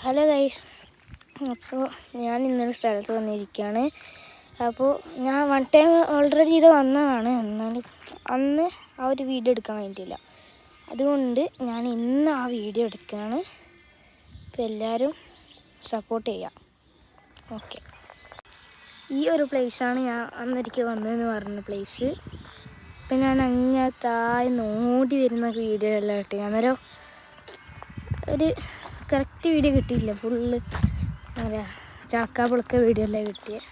Hello guys, അപ്പോൾ ഞാൻ ഇന്നൊരു സ്ഥലത്ത് വന്നിരിക്കുകയാണ്. അപ്പോൾ ഞാൻ വൺ ടൈം ഓൾറെഡി ഇത് വന്നതാണ്. എന്നാലും അന്ന് ആ ഒരു വീഡിയോ എടുക്കാൻ വേണ്ടിയില്ല. അതുകൊണ്ട് ഞാൻ ഇന്ന് ആ വീഡിയോ എടുക്കുകയാണ്. അപ്പോൾ എല്ലാവരും സപ്പോർട്ട് ചെയ്യാം. ഓക്കെ, ഈ ഒരു പ്ലേസാണ് ഞാൻ അന്നൊരിക്കൽ വന്നതെന്ന് പറഞ്ഞ പ്ലേസ്. ഇപ്പം ഞാൻ അങ്ങ് താഴെ നോടി വരുന്ന വീഡിയോ എല്ലാം ഇട്ട് അന്നേരം ഒരു കറക്റ്റ് വീഡിയോ കിട്ടിയില്ല. ഫുള്ള് എന്താ ചാക്കാപ്പൊളുക്ക വീഡിയോ എല്ലാം കിട്ടിയത്.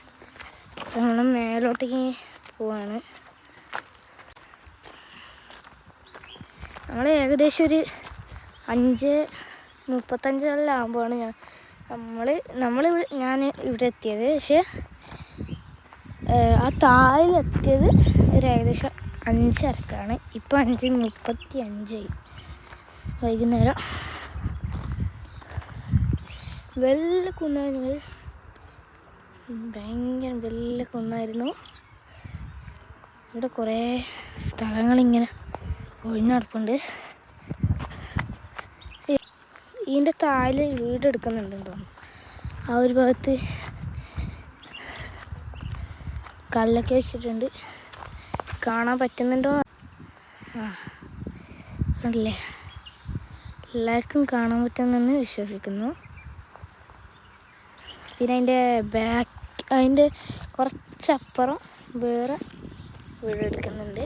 നമ്മൾ മേലോട്ടേക്ക് പോവാണ്. നമ്മൾ ഏകദേശം ഒരു 5:35 ആകുമ്പോഴാണ് ഞാൻ ഇവിടെ എത്തിയത്. പക്ഷേ ആ താഴിലെത്തിയത് ഒരു ഏകദേശം 5:30 ഇപ്പം 5:35 വൈകുന്നേരം. വലിയ കുന്നായിരുന്നു, ഭയങ്കര വലിയ കുന്നായിരുന്നു. ഇവിടെ കുറേ സ്ഥലങ്ങളിങ്ങനെ ഒഴിഞ്ഞടപ്പുണ്ട്. ഇതിൻ്റെ താഴെ വീടെടുക്കുന്നുണ്ടെന്ന് തോന്നുന്നു. ആ ഒരു ഭാഗത്ത് കല്ലൊക്കെ വെച്ചിട്ടുണ്ട്. കാണാൻ പറ്റുന്നുണ്ടോ? കണ്ടില്ലേ, എല്ലാവർക്കും കാണാൻ പറ്റുമെന്ന് വിശ്വസിക്കുന്നു. പിന്നെ അതിൻ്റെ കുറച്ചപ്പുറം വേറെ വീടെടുക്കുന്നുണ്ട്.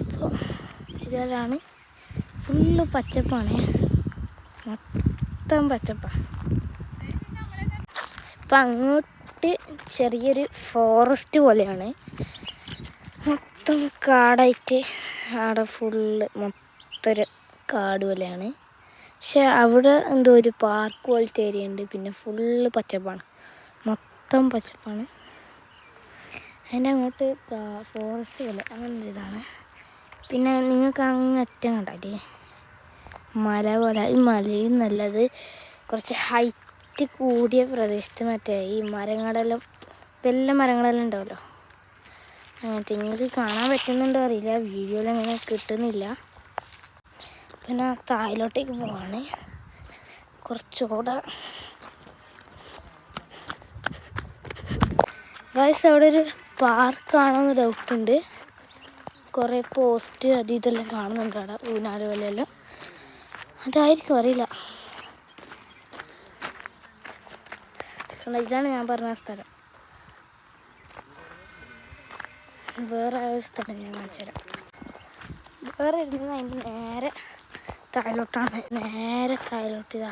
അപ്പോൾ ഇതാണ് ഫുള്ള് പച്ചപ്പാണ്, മൊത്തം പച്ചപ്പാണ്. ഇപ്പം അങ്ങോട്ട് ചെറിയൊരു ഫോറസ്റ്റ് പോലെയാണ്, മൊത്തം കാടായിട്ട്. അവിടെ ഫുള്ള് മൊത്തം കാട് പോലെയാണ്. പക്ഷെ അവിടെ എന്തോ ഒരു പാർക്ക് പോലത്തെ ഏരിയ ഉണ്ട്. പിന്നെ ഫുള്ള് പച്ചപ്പാണ്, മൊത്തം പച്ചപ്പാണ്. അതിൻ്റെ അങ്ങോട്ട് ഫോറസ്റ്റ് പോലെ അങ്ങനെ ഒരു ഇതാണ്. പിന്നെ നിങ്ങൾക്ക് അങ്ങറ്റം കണ്ടാലേ മല പോലെ. ഈ മലയും നല്ലത് കുറച്ച് ഹൈറ്റ് കൂടിയ പ്രദേശത്ത് മറ്റേ ഈ മരങ്ങളെല്ലാം വലിയ മരങ്ങളെല്ലാം ഉണ്ടാവുമല്ലോ, അങ്ങനത്തെ. നിങ്ങൾക്ക് കാണാൻ പറ്റുന്നുണ്ടോ അറിയില്ല, വീഡിയോയിൽ അങ്ങനെ കിട്ടുന്നില്ല. പിന്നെ താഴിലോട്ടേക്ക് പോവാണ് കുറച്ചുകൂടെ. ഗൈസ്, അവിടെ ഒരു പാർക്കാണെന്ന് ഡൗട്ടുണ്ട്. കുറേ പോസ്റ്റ് അത് ഇതെല്ലാം കാണുന്നുണ്ട് അവിടെ, ഊനാല പോലെയെല്ലാം. അതായിരിക്കും, അറിയില്ല. ഇതാണ് ഞാൻ പറഞ്ഞ സ്ഥലം. വേറെ ഒരു സ്ഥലം ഞാൻ കാണിച്ചു തരാം. വേറെ ഇരുന്നത് അതിൻ്റെ നേരെ താഴോട്ടാണ്, നേരെ താഴോട്ട്. ഇതാ